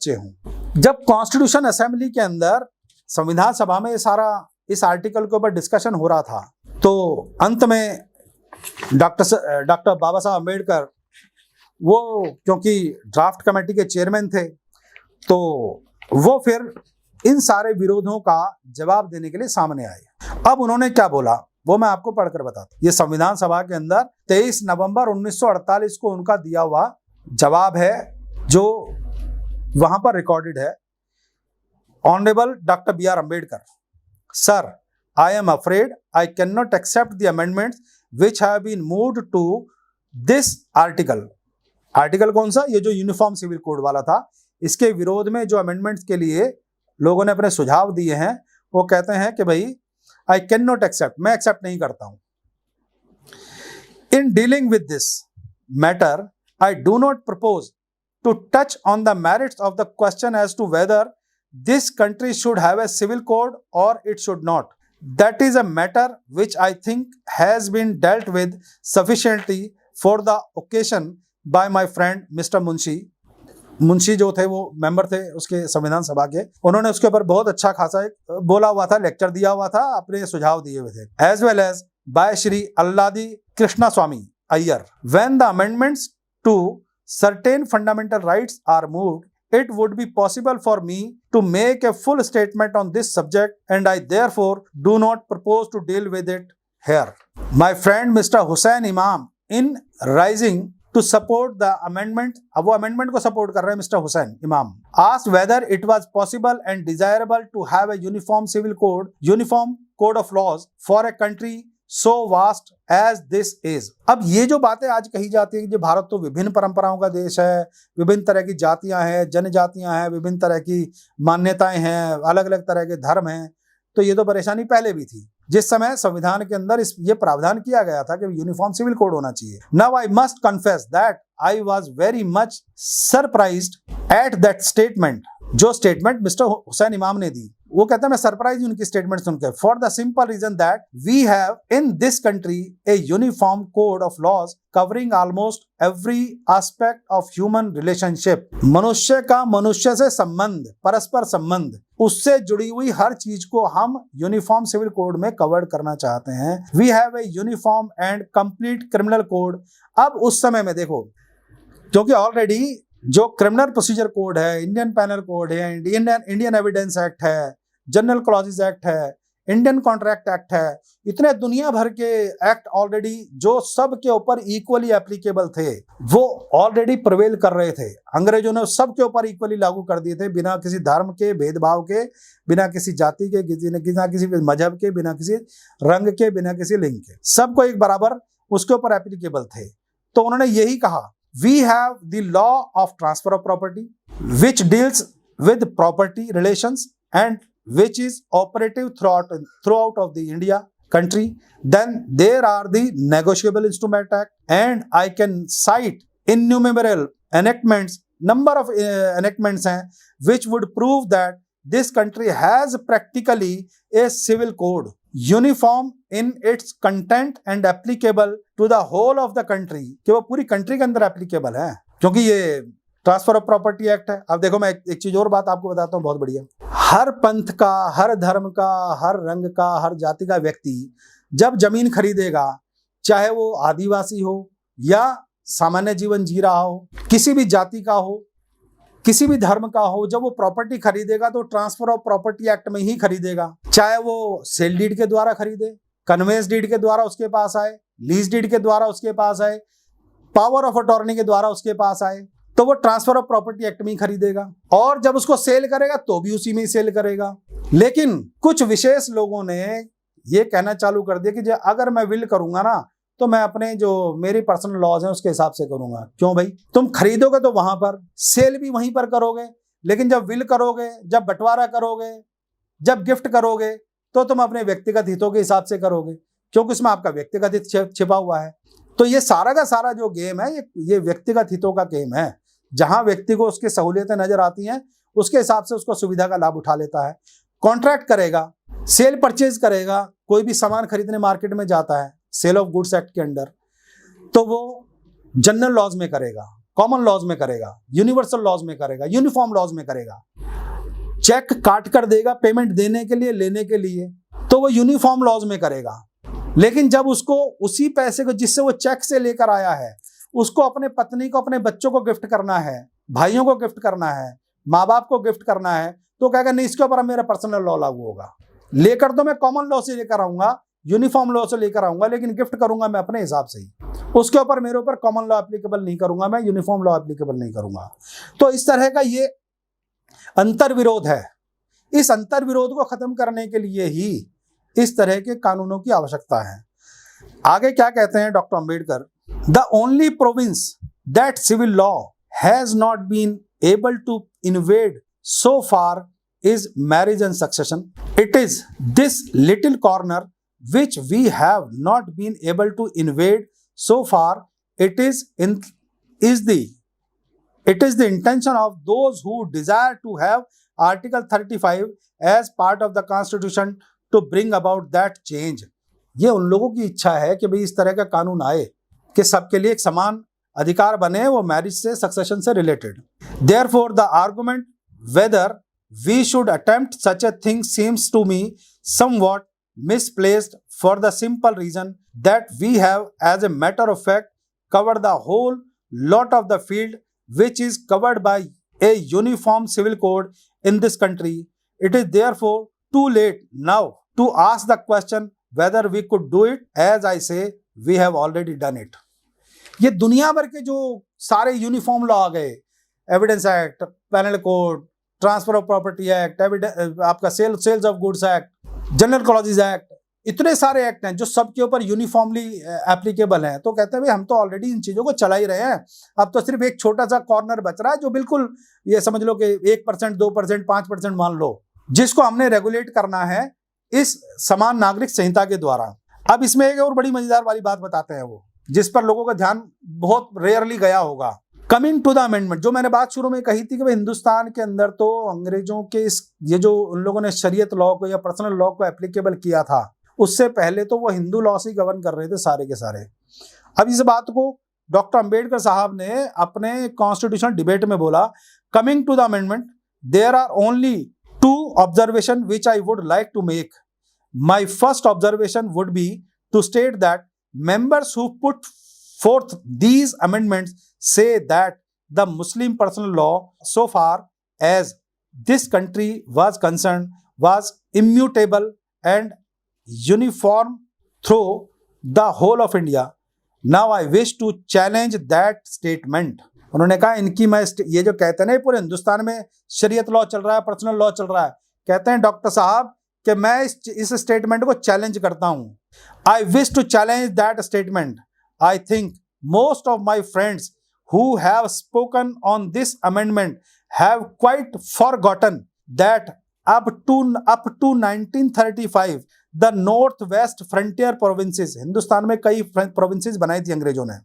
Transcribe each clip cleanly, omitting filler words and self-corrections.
बच्चे हों। जब कॉन्स्टिट्यूशन असेंबली के अंदर संविधान सभा में इस आर्टिकल के ऊपर डिस्कशन हो रहा था, तो अंत में डॉक्टर बाबा साहब अम्बेडकर वो क्योंकि ड्राफ्ट कमेटी के चेयरमैन थे, तो वो फिर इन सारे विरोधों का जवाब देने के लिए सामने आए। अब उन्होंने क्या बोला वो मैं आपको पढ़कर बताता हूं। ये संविधान सभा के अंदर 23 नवंबर 1948 को उनका दिया हुआ जवाब है, जो वहां पर रिकॉर्डेड है। Honourable doctor B R Ambedkar, sir, I am afraid I can not accept the amendments which have been moved to this article. Article कौन सा? ये जो यूनिफॉर्म सिविल कोड वाला था, इसके विरोध में जो अमेंडमेंट्स के लिए लोगों ने अपने सुझाव दिए हैं, वो कहते हैं कि भाई आई कैन नॉट एक्सेप्ट, मैं एक्सेप्ट नहीं करता हूं। In dealing with this matter I do not propose to touch on the merits of the question as to whether this country should have a civil code or it should not. That is a matter which I think has been dealt with sufficiently for the occasion by my friend Mr. Munshi जो थे वो member थे उसके संविधान सभा के, उन्होंने उसके ऊपर बहुत अच्छा खासा एक बोला हुआ था, लेक्चर दिया हुआ था, अपने सुझाव दिए हुए थे। As well as by Shri Alladi Krishnaswami Ayyar. When the amendments to certain fundamental rights are moved, it would be possible for me to make a full statement on this subject and I therefore do not propose to deal with it here. My friend Mr. Hussain Imam in rising to support the amendment, अब वो amendment को support कर रहे हैं mister Hussain इमाम, asked whether it was possible and desirable to have a uniform code of laws for a country so vast as this is. अब ये जो बातें आज कही जाती है कि भारत तो विभिन्न परंपराओं का देश है, विभिन्न तरह की जातियां हैं, जनजातियां हैं, विभिन्न तरह की मान्यताएं हैं, अलग अलग तरह के धर्म हैं, तो ये तो परेशानी पहले भी थी जिस समय संविधान के अंदर ये प्रावधान किया गया था कि यूनिफॉर्म सिविल कोड होना चाहिए। Now I must confess that I was very much surprised at that statement. जो स्टेटमेंट मिस्टर हुसैन इमाम ने दी, वो कहते हैं मैं सरप्राइज उनकी स्टेटमेंट सुनकर, for the simple reason that we have in this country a uniform code of laws covering almost every aspect of human relationship. मनुष्य का मनुष्य से संबंध, परस्पर संबंध, उससे जुड़ी हुई हर चीज को हम यूनिफॉर्म सिविल कोड में कवर करना चाहते हैं। We have a uniform and complete criminal code. अब उस समय में देखो, क्योंकि ऑलरेडी जो क्रिमिनल प्रोसीजर कोड है, इंडियन पैनल कोड है, इंडियन एविडेंस एक्ट है, जनरल क्लॉजेज एक्ट है, इंडियन कॉन्ट्रैक्ट एक्ट है, इतने दुनिया भर के एक्ट ऑलरेडी जो सब के ऊपर इक्वली एप्लीकेबल थे, वो ऑलरेडी प्रिवेल कर रहे थे। अंग्रेजों ने सब के ऊपर इक्वली लागू कर दिए थे, बिना किसी धर्म के भेदभाव के, बिना किसी जाति के, बिना किसी मजहब के, बिना किसी रंग के, बिना किसी लिंग के, सबको एक बराबर उसके ऊपर एप्लीकेबल थे। तो उन्होंने यही कहा, we have the law of transfer of property which deals with property relations and which is operative throughout of the India country. Then there are the negotiable instrument act, and I can cite innumerable enactments, number of enactments हैं which would prove that this country has practically a civil code uniform in its content and applicable to the whole of the country, कि वो पूरी country के अंदर applicable है, क्योंकि ये transfer of property act है। अब देखो मैं एक चीज और बात आपको बताता हूँ बहुत बढ़िया। हर पंथ का, हर धर्म का, हर रंग का, हर जाति का व्यक्ति जब जमीन खरीदेगा, चाहे वो आदिवासी हो या सामान्य जीवन जी रहा हो, किसी भी जाति का हो, किसी भी धर्म का हो, जब वो प्रॉपर्टी खरीदेगा तो ट्रांसफर ऑफ प्रॉपर्टी एक्ट में ही खरीदेगा। चाहे वो सेल डीड के द्वारा खरीदे, कन्वेंस डीड के द्वारा उसके पास आए, लीज डीड के द्वारा उसके पास आए, पावर ऑफ अटॉर्नी के द्वारा उसके पास आए, तो वो ट्रांसफर ऑफ प्रॉपर्टी एक्ट में ही खरीदेगा। और जब उसको सेल करेगा तो भी उसी में ही सेल करेगा। लेकिन कुछ विशेष लोगों ने ये कहना चालू कर दिया कि अगर मैं विल करूंगा ना, तो मैं अपने जो मेरी पर्सनल लॉज हैं उसके हिसाब से करूंगा। क्यों भाई? तुम खरीदोगे तो वहां पर, सेल भी वहीं पर करोगे, लेकिन जब विल करोगे, जब बंटवारा करोगे, जब गिफ्ट करोगे, तो तुम अपने व्यक्तिगत हितों के हिसाब से करोगे, क्योंकि उसमें आपका व्यक्तिगत हित छिपा हुआ है। तो ये सारा का सारा जो गेम है, ये व्यक्तिगत हितों का गेम है। जहां व्यक्ति को उसकी सहूलियतें नजर आती हैं, उसके हिसाब से उसको सुविधा का लाभ उठा लेता है। कॉन्ट्रैक्ट करेगा, सेल परचेज करेगा, कोई भी सामान खरीदने मार्केट में जाता है सेल ऑफ गुड्स एक्ट के अंडर, तो वो जनरल लॉज में करेगा। कॉमन लॉज में करेगा, यूनिवर्सल लॉज में करेगा, यूनिफॉर्म लॉज में करेगा। चेक काट कर देगा पेमेंट देने के लिए, लेने के लिए, तो वो यूनिफॉर्म लॉज में करेगा। लेकिन जब उसको उसी पैसे को जिससे वो चेक से लेकर आया है, उसको अपने पत्नी को, अपने बच्चों को गिफ्ट करना है, भाइयों को गिफ्ट करना है, माँ बाप को गिफ्ट करना है, तो कहेगा नहीं, इसके ऊपर मेरा पर्सनल लॉ लागू होगा। लेकर तो मैं कॉमन लॉ से लेकर आऊंगा, यूनिफॉर्म लॉ से लेकर आऊंगा, लेकिन गिफ्ट करूंगा मैं अपने हिसाब से ही। उसके ऊपर मेरे ऊपर कॉमन लॉ एप्लीकेबल नहीं करूंगा, मैं यूनिफॉर्म लॉ एप्लीकेबल नहीं करूंगा। तो इस तरह का ये अंतर विरोध है। इस अंतर विरोध को खत्म करने के लिए ही इस तरह के कानूनों की आवश्यकता है। आगे क्या कहते हैं doctor Ambedkar, the only province that civil law has not been able to invade so far is marriage and succession. It is this little corner which we have not been able to invade so far. It is the intention of those who desire to have Article 35 as part of the Constitution to bring about that change. ये उन लोगों की इच्छा है कि भाई इस तरह का कानून आए कि सबके लिए एक समान अधिकार बने, वो मैरिज से, सक्सेशन से related. Therefore, the argument whether we should attempt such a thing seems to me somewhat misplaced, for the simple reason that we have, as a matter of fact, covered the whole lot of the field which is covered by a uniform civil code in this country. It is therefore too late now to ask the question whether we could do it. As I say, we have already done it. ये दुनिया भर के जो सारे uniform law आ गए, evidence act, penal code, transfer of property act, आपका sales of goods act, general clauses act, इतने सारे एक्ट हैं जो सबके ऊपर यूनिफॉर्मली एप्लीकेबल हैं। तो कहते हैं भाई हम तो ऑलरेडी इन चीज़ों को चला ही रहे हैं, अब तो सिर्फ एक छोटा सा कॉर्नर बच रहा है जो बिल्कुल ये समझ लो कि 1%, 2%, 5% मान लो, जिसको हमने रेगुलेट करना है इस समान नागरिक संहिता के द्वारा। अब इसमें एक और बड़ी मजेदार वाली बात बताते हैं वो, जिस पर लोगों का ध्यान बहुत रेयरली गया होगा। कमिंग टू द अमेंडमेंट, जो मैंने बात शुरू में कही थी कि भाई हिंदुस्तान के अंदर तो अंग्रेजों के ये जो उन लोगों ने शरीयत लॉ को या पर्सनल लॉ को एप्लीकेबल किया था, उससे पहले तो वो हिंदू लॉ से गवर्न कर रहे थे सारे के सारे। अब इस बात को डॉक्टर अंबेडकर साहब ने अपने कॉन्स्टिट्यूशनल डिबेट में बोला, coming to the amendment there are only two observation which I would like to make. My first observation would be to state that members who put forth these amendments say that the Muslim personal law, so far as this country was concerned, was immutable and uniform through the whole of India. Now I wish to challenge that statement. उन्होंने कहा इनकी मैं ये जो कहते हैं ना पूरे हिंदुस्तान में शरीयत लॉ चल रहा है, पर्सनल लॉ चल रहा है, कहते हैं डॉक्टर साहब कि मैं इस स्टेटमेंट को चैलेंज करता हूं। I wish to challenge that statement. I think most of my friends who have spoken on this amendment have quite forgotten that up to 1935 the northwest frontier provinces, Hindustan में कई provinces बनाई थी अंग्रेजों ने,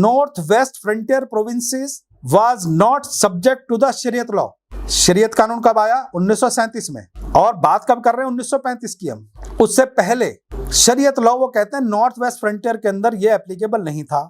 northwest frontier provinces was not subject to the शरीयत law. शरीयत कानून कब आया? 1937 में, और बात कब कर रहे हैं? 1935 की। हम उससे पहले शरीयत लॉ वो कहते हैं नॉर्थ वेस्ट फ्रंटियर के अंदर ये एप्लीकेबल नहीं था।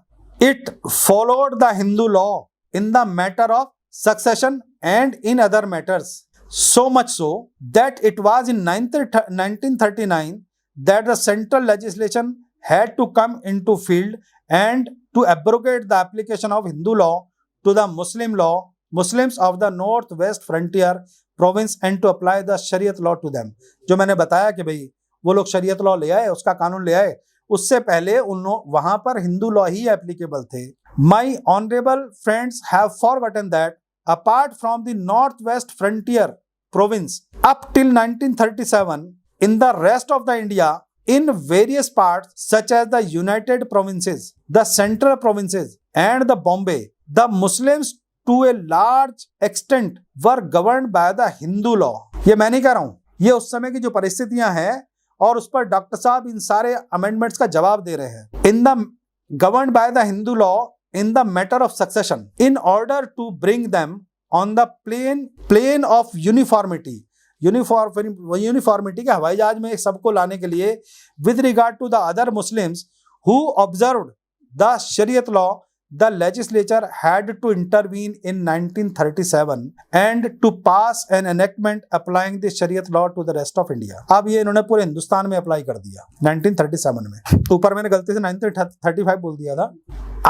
It followed the Hindu law in the matter of succession and in other matters, so much so that it was in 1939 that the central legislation had to come into field and to abrogate the application of Hindu law to the Muslim law, Muslims of the north west frontier province and to apply the शरीयत law to them। जो मैंने बताया कि भाई वो लोग शरीयत law ले आए, उसका कानून ले आए, उससे पहले वहां पर हिंदू लॉ ही एप्लीकेबल थे। My honorable friends have forgotten that apart from the northwest frontier province up till 1937 in the rest of the India, in various parts such as the United Provinces, the Central Provinces and the Bombay, the Muslims to a large extent were governed by the Hindu law। ये मैं नहीं कह रहा हूं, ये उस समय की जो परिस्थितियां हैं और उस पर डॉक्टर साहब इन सारे अमेंडमेंट्स का जवाब दे रहे हैं। In the governed by the Hindu law in the matter of succession in order to bring them on the plane of uniformity. Uniformity के हवाई जहाज में सबको लाने के लिए with regard to the other Muslims who observed the Shariat law the legislature had to intervene in 1937 and to pass an enactment applying the Shariat law to the rest of India. अब ये इन्होंने पूरे हिंदुस्तान में अप्लाई कर दिया 1937 में। ऊपर मैंने गलती से 1935 बोल दिया था।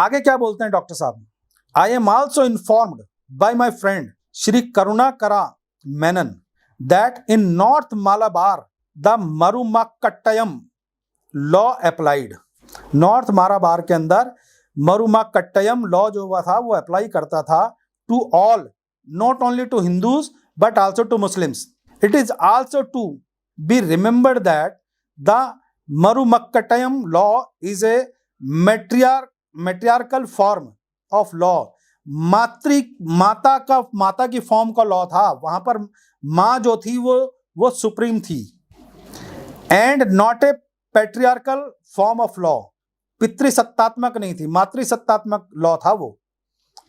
आगे क्या बोलते हैं डॉक्टर साहब? I am also informed by my friend Shri Karunakara Menon that in North Malabar the Marumakkatayam law applied. North Malabar के अंदर मरुमाकट्टयम लॉ जो हुआ था वो अप्लाई करता था to all, not only to Hindus but also to Muslims. It is also to be remembered that the Marumakkattayam law is a matriarchal form of law. माता की फॉर्म का लॉ था, वहां पर माँ जो थी वो सुप्रीम थी। And not a patriarchal form of law, पितृसत्तात्मक नहीं थी, मातृसत्तात्मक लॉ था वो,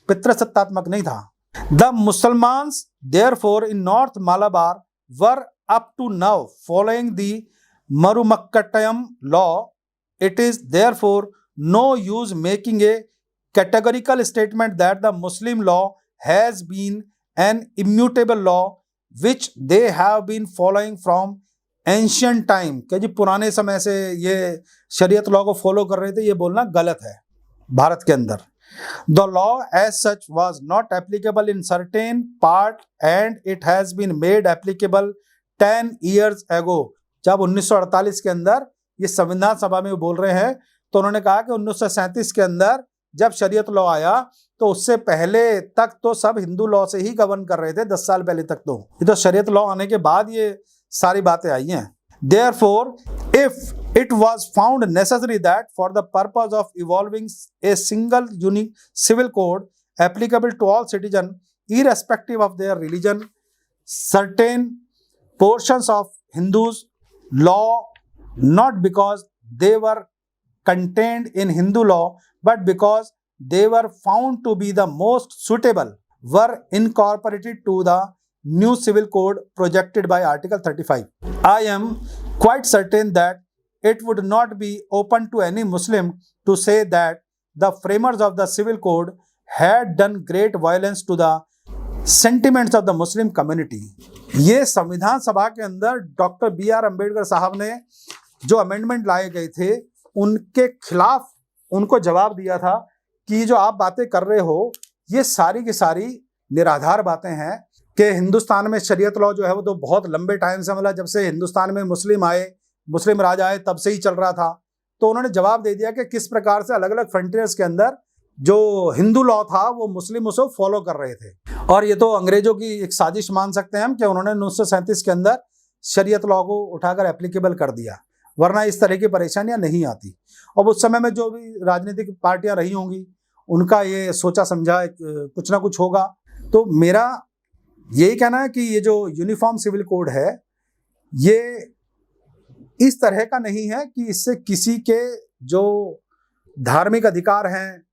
पितृसत्तात्मक नहीं था। The Mussalmans therefore in North Malabar were up to now following the Marumakkattayam law. It is therefore no use making a categorical statement that the Muslim law has been an immutable law which they have been following from ancient time। क्या जी पुराने समय से ये शरीयत law को follow कर रहे थे, ये बोलना गलत है भारत के अंदर। The law as such was not applicable in certain part and it has been made applicable 10 years ago। जब 1948 के अंदर ये संविधान सभा में बोल रहे हैं तो उन्होंने कहा कि 1937 के अंदर जब शरीयत लॉ आया तो उससे पहले तक तो सब हिंदू लॉ से ही गवर्न कर रहे थे, 10 साल पहले तक तो। ये तो शरीयत लॉ आने के बाद ये सारी बातें आई हैं। Therefore, if it was found necessary that for the purpose of evolving a single unique civil code applicable to all citizens irrespective of their religion, certain portions of Hindus law, not because they were contained in Hindu law but because they were found to be the most suitable, were incorporated to the new civil code projected by Article 35. I am quite certain that it would not be open to any Muslim to say that the framers of the civil code had done great violence to the sentiments of the Muslim community। ये संविधान सभा के अंदर doctor B.R. Ambedkar साहब ने जो amendment लाए गए थे उनके खिलाफ उनको जवाब दिया था कि जो आप बातें कर रहे हो ये सारी की सारी निराधार बातें हैं कि हिंदुस्तान में शरीयत लॉ जो है वो तो बहुत लंबे टाइम से, मतलब जब से हिंदुस्तान में मुस्लिम राज आए तब से ही चल रहा था। तो उन्होंने जवाब दे दिया कि किस प्रकार से अलग अलग फ्रंटियर्स के अंदर जो हिंदू लॉ था वो मुस्लिम उसे फॉलो कर रहे थे। और ये तो अंग्रेजों की एक साजिश मान सकते हैं हम कि उन्होंने 1937 के अंदर शरीयत लॉ को उठाकर एप्लीकेबल कर दिया, वरना इस तरह की परेशानियां नहीं आती। और उस समय में जो भी राजनीतिक पार्टियां रही होंगी उनका ये सोचा समझा कुछ ना कुछ होगा। तो मेरा यही कहना है कि ये जो यूनिफॉर्म सिविल कोड है ये इस तरह का नहीं है कि इससे किसी के जो धार्मिक अधिकार हैं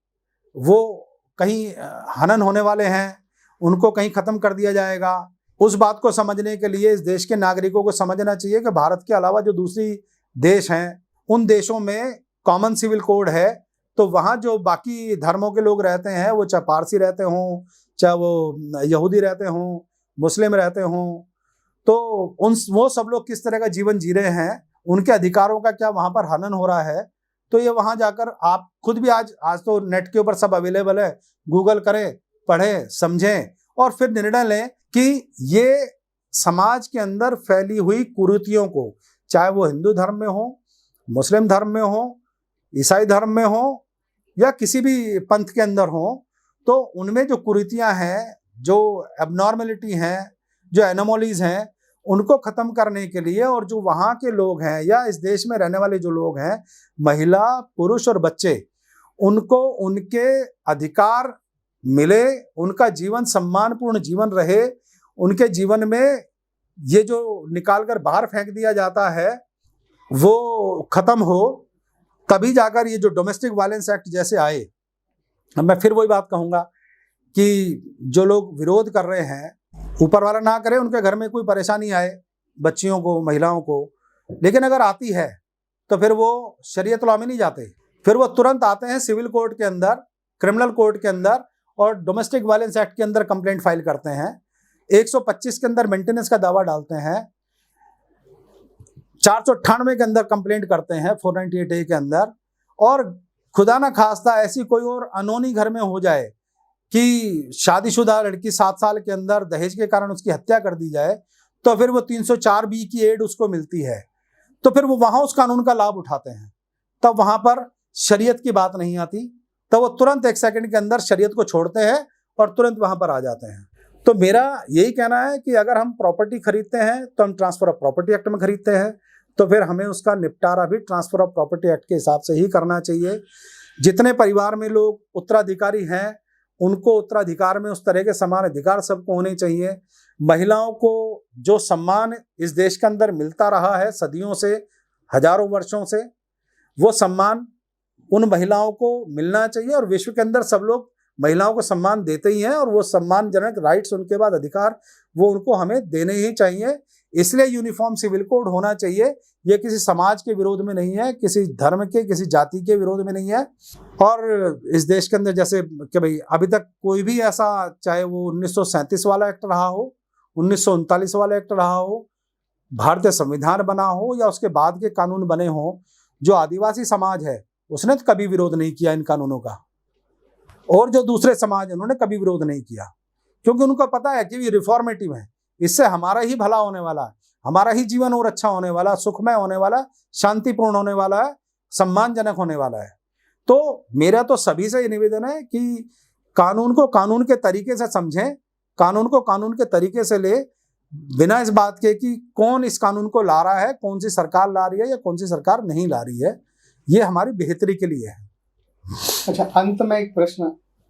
वो कहीं हनन होने वाले हैं, उनको कहीं खत्म कर दिया जाएगा। उस बात को समझने के लिए इस देश के नागरिकों को समझना चाहिए कि भारत के अलावा जो दूसरी देश हैं उन देशों में कॉमन सिविल कोड है, तो वहाँ जो बाकी धर्मों के लोग रहते हैं वो चाहे पारसी रहते हों, चाहे वो यहूदी रहते हों, मुस्लिम रहते हों, तो वो सब लोग किस तरह का जीवन जी रहे हैं, उनके अधिकारों का क्या वहाँ पर हनन हो रहा है। तो ये वहाँ जाकर आप खुद भी आज तो नेट के ऊपर सब अवेलेबल है, गूगल करें, पढ़ें, समझें और फिर निर्णय लें कि ये समाज के अंदर फैली हुई कुरीतियों को, चाहे वो हिंदू धर्म में हो, मुस्लिम धर्म में हो, ईसाई धर्म में हो या किसी भी पंथ के अंदर हो, तो उनमें जो कुरीतियां हैं, जो एबनॉर्मलिटी हैं, जो एनोमलीज हैं, उनको खत्म करने के लिए और जो वहाँ के लोग हैं या इस देश में रहने वाले जो लोग हैं, महिला, पुरुष और बच्चे, उनको उनके अधिकार मिले, उनका जीवन सम्मानपूर्ण जीवन रहे, उनके जीवन में ये जो निकालकर बाहर फेंक दिया जाता है वो खत्म हो, तभी जाकर ये जो डोमेस्टिक वायलेंस एक्ट जैसे आए। अब मैं फिर वही बात कहूँगा कि जो लोग विरोध कर रहे हैं, ऊपर वाला ना करे उनके घर में कोई परेशानी आए बच्चियों को, महिलाओं को, लेकिन अगर आती है तो फिर वो शरीयत लॉ में नहीं जाते, फिर वो तुरंत आते हैं सिविल कोर्ट के अंदर क्रिमिनल कोर्ट के अंदर और डोमेस्टिक वायलेंस एक्ट के अंदर कंप्लेंट फाइल करते हैं, 125 के अंदर मेंटेनेंस का दावा डालते हैं, 498 के अंदर कंप्लेंट करते हैं 498A के अंदर, और खुदा ना खास्ता ऐसी कोई और अनहोनी घर में हो जाए कि शादीशुदा लड़की 7 साल के अंदर दहेज के कारण उसकी हत्या कर दी जाए, तो फिर वो 304B की एड उसको मिलती है, तो फिर वो वहां उस कानून का लाभ उठाते हैं। तब वहां पर शरीयत की बात नहीं आती, तब वो तुरंत 1 सेकंड के अंदर शरीयत को छोड़ते हैं और तुरंत वहां पर आ जाते हैं। तो मेरा यही कहना है कि अगर हम प्रॉपर्टी खरीदते हैं तो हम ट्रांसफर ऑफ प्रॉपर्टी एक्ट में खरीदते हैं, तो फिर हमें उसका निपटारा भी ट्रांसफर ऑफ प्रॉपर्टी एक्ट के हिसाब से ही करना चाहिए। जितने परिवार में लोग उत्तराधिकारी हैं उनको उत्तराधिकार में उस तरह के समान अधिकार सबको होने चाहिए। महिलाओं को जो सम्मान इस देश के अंदर मिलता रहा है सदियों से, हजारों वर्षों से, वो सम्मान उन महिलाओं को मिलना चाहिए, और विश्व के अंदर सब लोग महिलाओं को सम्मान देते ही हैं, और वो सम्मानजनक राइट्स, उनके बाद अधिकार, वो उनको हमें देने ही चाहिए। इसलिए यूनिफॉर्म सिविल कोड होना चाहिए। ये किसी समाज के विरोध में नहीं है, किसी धर्म के, किसी जाति के विरोध में नहीं है। और इस देश के अंदर जैसे कि भाई अभी तक कोई भी ऐसा, चाहे वो 1937 वाला एक्ट रहा हो, 1939 वाला एक्ट रहा हो, भारतीय संविधान बना हो, या उसके बाद के कानून बने हो, जो आदिवासी समाज है उसने तो कभी विरोध नहीं किया इन कानूनों का, और जो दूसरे समाज है उन्होंने कभी विरोध नहीं किया, क्योंकि उनको पता है कि ये रिफॉर्मेटिव है, इससे हमारा ही भला होने वाला है, हमारा ही जीवन और अच्छा होने वाला, सुखमय होने वाला, शांतिपूर्ण होने वाला है, सम्मानजनक होने वाला है। तो मेरा तो सभी से ये निवेदन है कि कानून को कानून के तरीके से समझें, कानून को कानून के तरीके से ले, बिना इस बात के कि कौन इस कानून को ला रहा है, कौन सी सरकार ला रही है या कौन सी सरकार नहीं ला रही है, ये हमारी बेहतरी के लिए है। अच्छा, अंत में एक प्रश्न